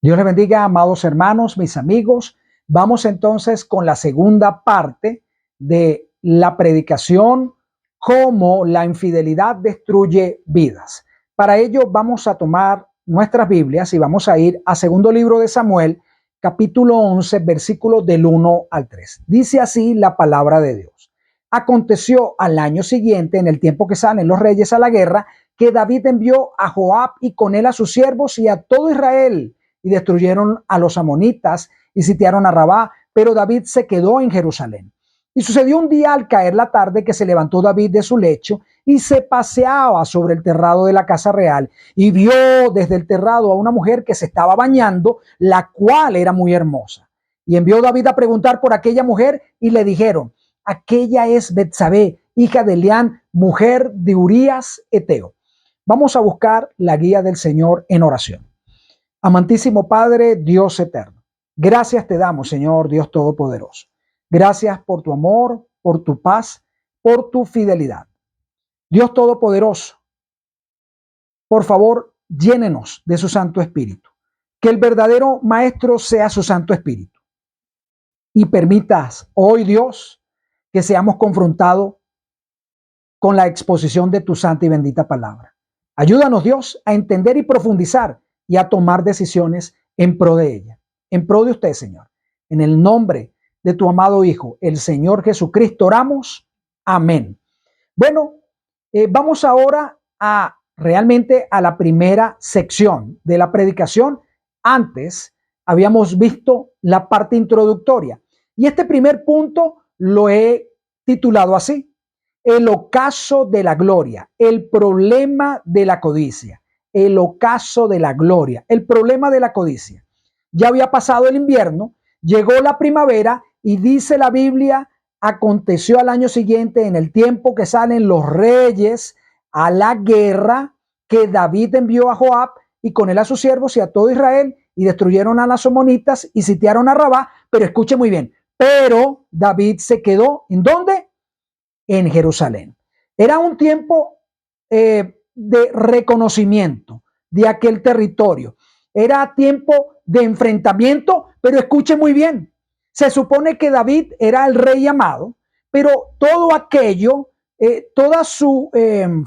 Dios les bendiga, amados hermanos, mis amigos. Vamos entonces con la segunda parte de la predicación, cómo la infidelidad destruye vidas. Para ello vamos a tomar nuestras Biblias y vamos a ir a segundo libro de Samuel, capítulo 11, versículos del 1 al 3. Dice así la palabra de Dios. Aconteció al año siguiente, en el tiempo que salen los reyes a la guerra, que David envió a Joab y con él a sus siervos y a todo Israel, y destruyeron a los amonitas y sitiaron a Rabá, pero David se quedó en Jerusalén. Y sucedió un día al caer la tarde que se levantó David de su lecho y se paseaba sobre el terrado de la casa real y vio desde el terrado a una mujer que se estaba bañando, la cual era muy hermosa. Y envió David a preguntar por aquella mujer y le dijeron: aquella es Betsabé, hija de Elián, mujer de Urías Eteo. Vamos a buscar la guía del Señor en oración. Amantísimo Padre, Dios eterno, gracias te damos, Señor Dios Todopoderoso. Gracias por tu amor, por tu paz, por tu fidelidad. Dios Todopoderoso, por favor, llénenos de su Santo Espíritu. Que el verdadero Maestro sea su Santo Espíritu. Y permitas hoy, Dios, que seamos confrontados con la exposición de tu santa y bendita palabra. Ayúdanos, Dios, a entender y profundizar y a tomar decisiones en pro de ella, en pro de usted, Señor. En el nombre de tu amado Hijo, el Señor Jesucristo, oramos. Amén. Bueno, vamos ahora realmente a la primera sección de la predicación. Antes habíamos visto la parte introductoria y este primer punto lo he titulado así: el ocaso de la gloria, el problema de la codicia. El ocaso de la gloria, el problema de la codicia. Ya había pasado el invierno, llegó la primavera y dice la Biblia: aconteció al año siguiente, en el tiempo que salen los reyes a la guerra, que David envió a Joab y con él a sus siervos y a todo Israel, y destruyeron a las amonitas y sitiaron a Rabá. Pero escuche muy bien, pero David se quedó, ¿en dónde? En Jerusalén. Era un tiempo de reconocimiento de aquel territorio. Era tiempo de enfrentamiento, pero escuche muy bien. Se supone que David era el rey amado, pero todo aquello, toda su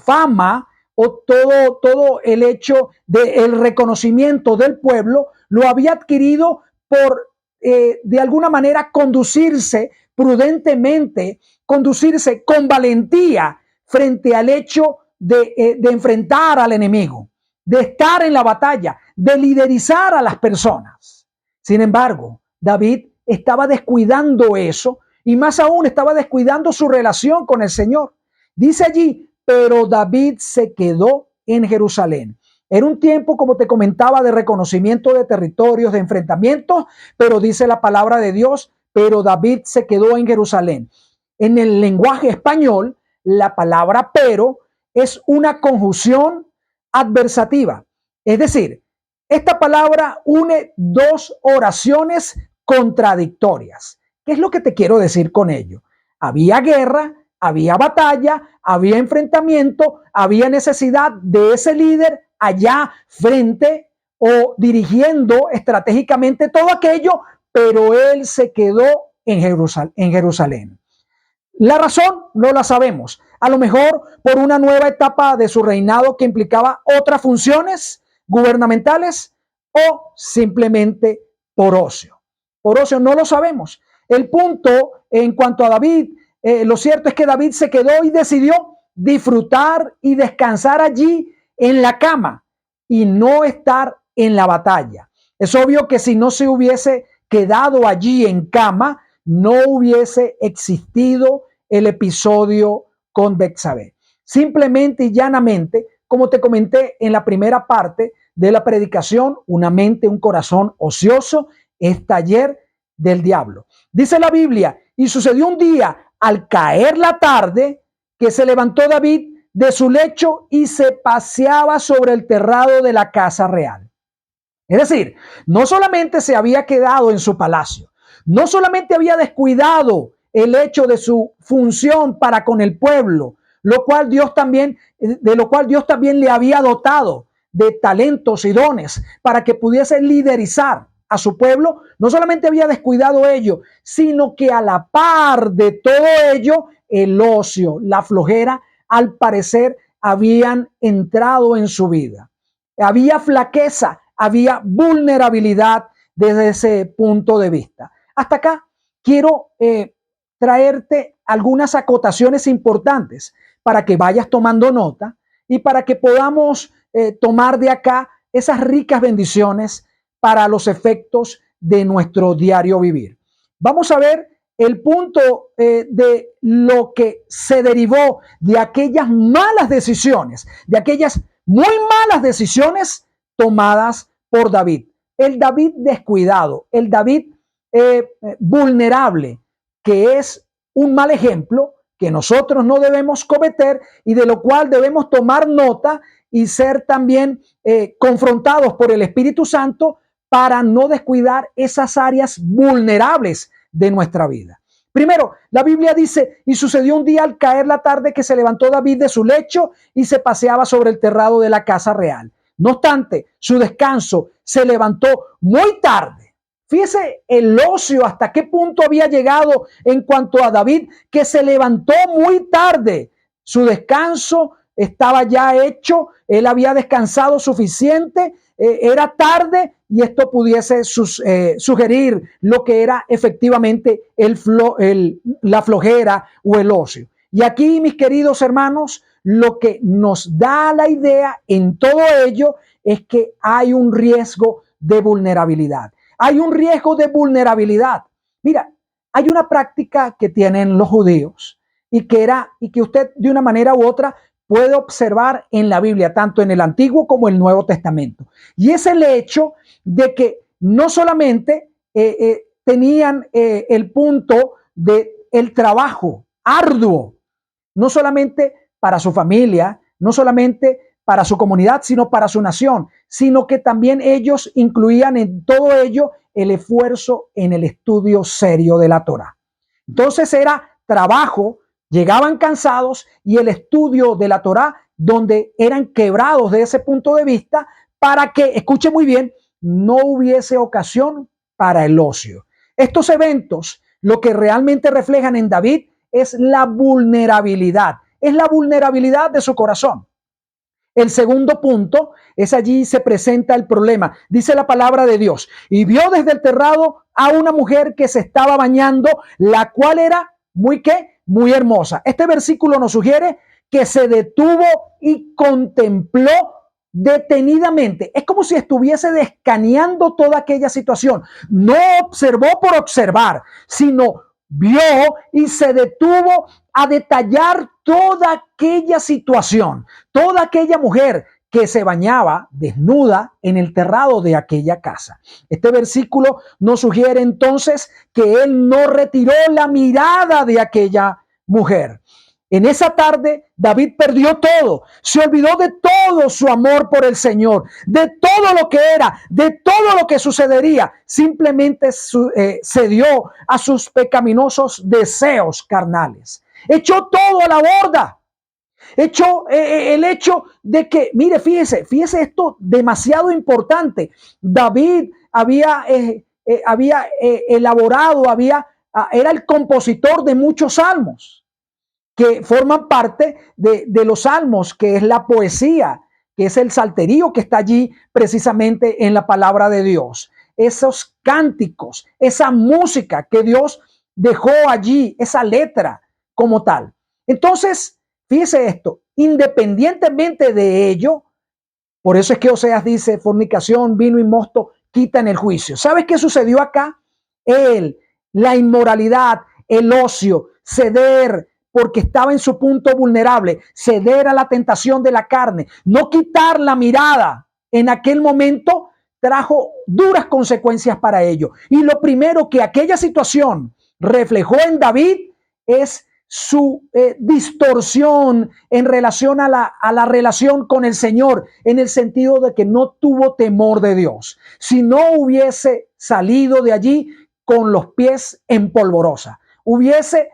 fama o todo el hecho del reconocimiento del pueblo lo había adquirido por de alguna manera conducirse prudentemente, conducirse con valentía frente al hecho de enfrentar al enemigo, de estar en la batalla, de liderizar a las personas. Sin embargo, David estaba descuidando eso y más aún estaba descuidando su relación con el Señor. Dice allí: pero David se quedó en Jerusalén. Era un tiempo, como te comentaba, de reconocimiento de territorios, de enfrentamientos, pero dice la palabra de Dios: pero David se quedó en Jerusalén. En el lenguaje español, la palabra pero es una conjunción adversativa. Es decir, esta palabra une dos oraciones contradictorias. ¿Qué es lo que te quiero decir con ello? Había guerra, había batalla, había enfrentamiento, había necesidad de ese líder allá frente o dirigiendo estratégicamente todo aquello, pero él se quedó en Jerusalén. La razón no la sabemos. A lo mejor por una nueva etapa de su reinado que implicaba otras funciones gubernamentales, o simplemente por ocio. Por ocio no lo sabemos. El punto en cuanto a David, lo cierto es que David se quedó y decidió disfrutar y descansar allí en la cama y no estar en la batalla. Es obvio que si no se hubiese quedado allí en cama, no hubiese existido el episodio con Betsabé. Simplemente y llanamente, como te comenté en la primera parte de la predicación, una mente, un corazón ocioso es taller del diablo. Dice la Biblia: y sucedió un día al caer la tarde que se levantó David de su lecho y se paseaba sobre el terrado de la casa real. Es decir, no solamente se había quedado en su palacio, no solamente había descuidado el hecho de su función para con el pueblo, de lo cual Dios también le había dotado de talentos y dones para que pudiese liderizar a su pueblo, no solamente había descuidado ello, sino que a la par de todo ello, el ocio, la flojera, al parecer habían entrado en su vida. Había flaqueza, había vulnerabilidad desde ese punto de vista. Hasta acá quiero traerte algunas acotaciones importantes para que vayas tomando nota y para que podamos tomar de acá esas ricas bendiciones para los efectos de nuestro diario vivir. Vamos a ver el punto de lo que se derivó de aquellas malas decisiones, de aquellas muy malas decisiones tomadas por David. El David descuidado, el David vulnerable, que es un mal ejemplo que nosotros no debemos cometer y de lo cual debemos tomar nota y ser también confrontados por el Espíritu Santo para no descuidar esas áreas vulnerables de nuestra vida. Primero, la Biblia dice, y sucedió un día al caer la tarde que se levantó David de su lecho y se paseaba sobre el terrado de la casa real. No obstante, su descanso se levantó muy tarde. Fíjese el ocio hasta qué punto había llegado en cuanto a David, que se levantó muy tarde. Su descanso estaba ya hecho, él había descansado suficiente, era tarde y esto pudiese sugerir lo que era efectivamente la flojera o el ocio. Y aquí, mis queridos hermanos, lo que nos da la idea en todo ello es que hay un riesgo de vulnerabilidad. Hay un riesgo de vulnerabilidad. Mira, hay una práctica que tienen los judíos y que usted de una manera u otra puede observar en la Biblia, tanto en el Antiguo como el Nuevo Testamento. Y es el hecho de que no solamente tenían el punto del trabajo arduo, no solamente para su familia, no solamente para su comunidad, sino para su nación, sino que también ellos incluían en todo ello el esfuerzo en el estudio serio de la Torá. Entonces era trabajo, llegaban cansados y el estudio de la Torá, donde eran quebrados de ese punto de vista para que, escuche muy bien, no hubiese ocasión para el ocio. Estos eventos lo que realmente reflejan en David es la vulnerabilidad de su corazón. El segundo punto es allí se presenta el problema. Dice la palabra de Dios. Y vio desde el terrado a una mujer que se estaba bañando, la cual era muy hermosa. Este versículo nos sugiere que se detuvo y contempló detenidamente. Es como si estuviese escaneando toda aquella situación. No observó por observar, sino vio y se detuvo a detallar toda aquella situación, toda aquella mujer que se bañaba desnuda en el terrado de aquella casa. Este versículo nos sugiere entonces que él no retiró la mirada de aquella mujer. En esa tarde, David perdió todo, se olvidó de todo su amor por el Señor, de todo lo que era, de todo lo que sucedería. Simplemente cedió a sus pecaminosos deseos carnales. Echó todo a la borda. Echó el hecho de que, mire, fíjese esto demasiado importante. David había elaborado, era el compositor de muchos salmos que forman parte de los salmos, que es la poesía, que es el salterio que está allí precisamente en la palabra de Dios. Esos cánticos, esa música que Dios dejó allí, esa letra como tal. Entonces, fíjese esto, independientemente de ello, por eso es que Oseas dice, fornicación, vino y mosto quitan el juicio. ¿Sabes qué sucedió acá? La inmoralidad, el ocio, ceder, porque estaba en su punto vulnerable, ceder a la tentación de la carne, no quitar la mirada en aquel momento trajo duras consecuencias para ello. Y lo primero que aquella situación reflejó en David es su distorsión en relación a la relación con el Señor, en el sentido de que no tuvo temor de Dios. Si no hubiese salido de allí con los pies en polvorosa, hubiese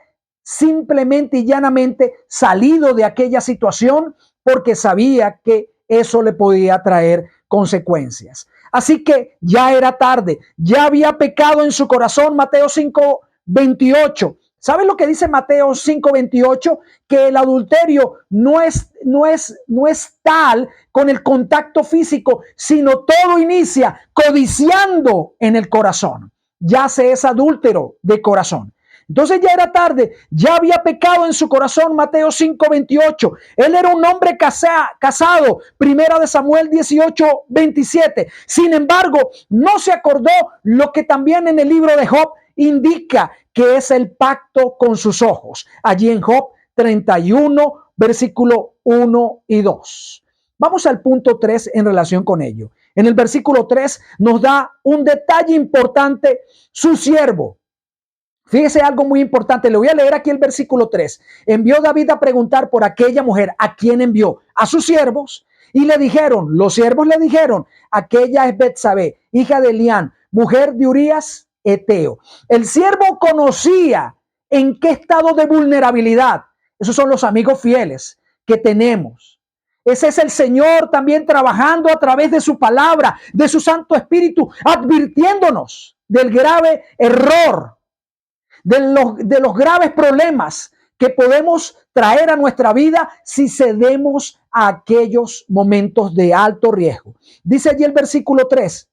simplemente y llanamente salido de aquella situación porque sabía que eso le podía traer consecuencias. Así que ya era tarde, ya había pecado en su corazón. Mateo 5:28. ¿Sabes lo que dice Mateo 5:28? Que el adulterio no es tal con el contacto físico, sino todo inicia codiciando en el corazón. Ya se es adúltero de corazón. Entonces ya era tarde, ya había pecado en su corazón. Mateo 5:28. Él era un hombre casado. Primera de Samuel 18:27. Sin embargo, no se acordó lo que también en el libro de Job indica, que es el pacto con sus ojos. Allí en Job 31, versículo 1 y 2. Vamos al punto 3 en relación con ello. En el versículo 3 nos da un detalle importante. Su siervo. Fíjese algo muy importante. Le voy a leer aquí el versículo 3. Envió David a preguntar por aquella mujer. ¿A quién envió? A sus siervos. Y le dijeron, los siervos le dijeron, aquella es Betsabé, hija de Elián, mujer de Urías Eteo. El siervo conocía en qué estado de vulnerabilidad. Esos son los amigos fieles que tenemos. Ese es el Señor también trabajando a través de su palabra, de su Santo Espíritu, advirtiéndonos del grave error, de los graves problemas que podemos traer a nuestra vida si cedemos a aquellos momentos de alto riesgo. Dice allí el versículo 3.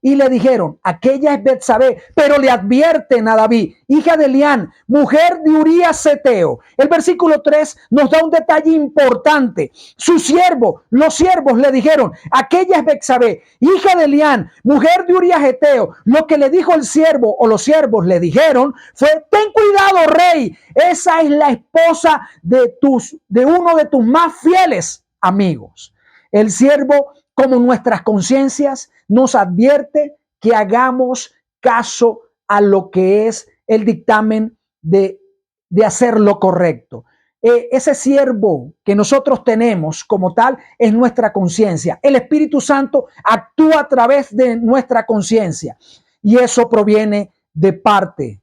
Y le dijeron, aquella es Betsabé, pero le advierten a David, hija de Elián, mujer de Urías Eteo. El versículo 3 nos da un detalle importante. Su siervo, los siervos le dijeron, aquella es Betsabé, hija de Elián, mujer de Urías Eteo. Lo que le dijo el siervo o los siervos le dijeron fue, ten cuidado, rey, esa es la esposa de uno de tus más fieles amigos. El siervo, como nuestras conciencias, nos advierte que hagamos caso a lo que es el dictamen de hacer lo correcto. Ese siervo que nosotros tenemos como tal es nuestra conciencia. El Espíritu Santo actúa a través de nuestra conciencia y eso proviene de parte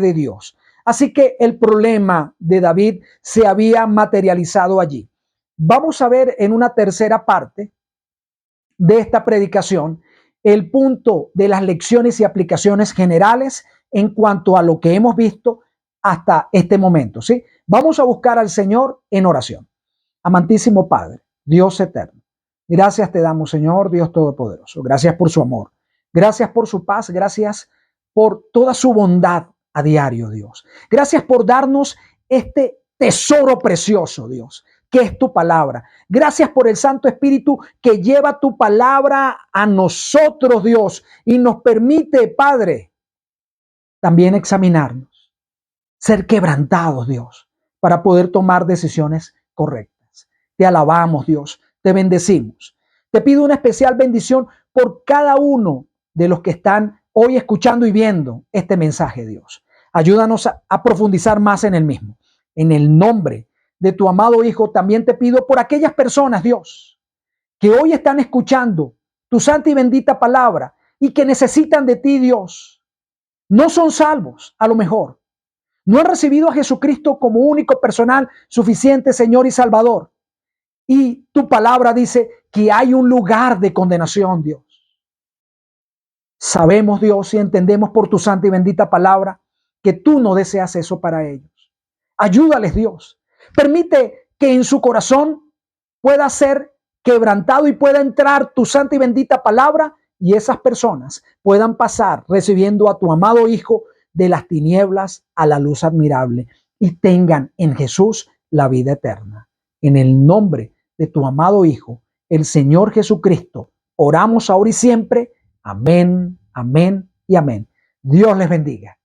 de Dios. Así que el problema de David se había materializado allí. Vamos a ver en una tercera parte de esta predicación el punto de las lecciones y aplicaciones generales en cuanto a lo que hemos visto hasta este momento, ¿sí? Vamos a buscar al Señor en oración. Amantísimo Padre, Dios eterno, gracias te damos, Señor, Dios todopoderoso. Gracias por su amor, gracias por su paz, gracias por toda su bondad a diario, Dios. Gracias por darnos este tesoro precioso, Dios, que es tu palabra. Gracias por el Santo Espíritu que lleva tu palabra a nosotros, Dios, y nos permite, Padre, también examinarnos, ser quebrantados, Dios, para poder tomar decisiones correctas. Te alabamos, Dios, te bendecimos. Te pido una especial bendición por cada uno de los que están hoy escuchando y viendo este mensaje, Dios. Ayúdanos a profundizar más en el mismo. En el nombre de tu amado Hijo, también te pido por aquellas personas, Dios, que hoy están escuchando tu santa y bendita palabra y que necesitan de ti, Dios. No son salvos, a lo mejor. No han recibido a Jesucristo como único, personal, suficiente Señor y Salvador. Y tu palabra dice que hay un lugar de condenación, Dios. Sabemos, Dios, y entendemos por tu santa y bendita palabra que tú no deseas eso para ellos. Ayúdales, Dios. Permite que en su corazón pueda ser quebrantado y pueda entrar tu santa y bendita palabra y esas personas puedan pasar recibiendo a tu amado Hijo de las tinieblas a la luz admirable y tengan en Jesús la vida eterna. En el nombre de tu amado Hijo, el Señor Jesucristo, oramos ahora y siempre. Amén, amén y amén. Dios les bendiga.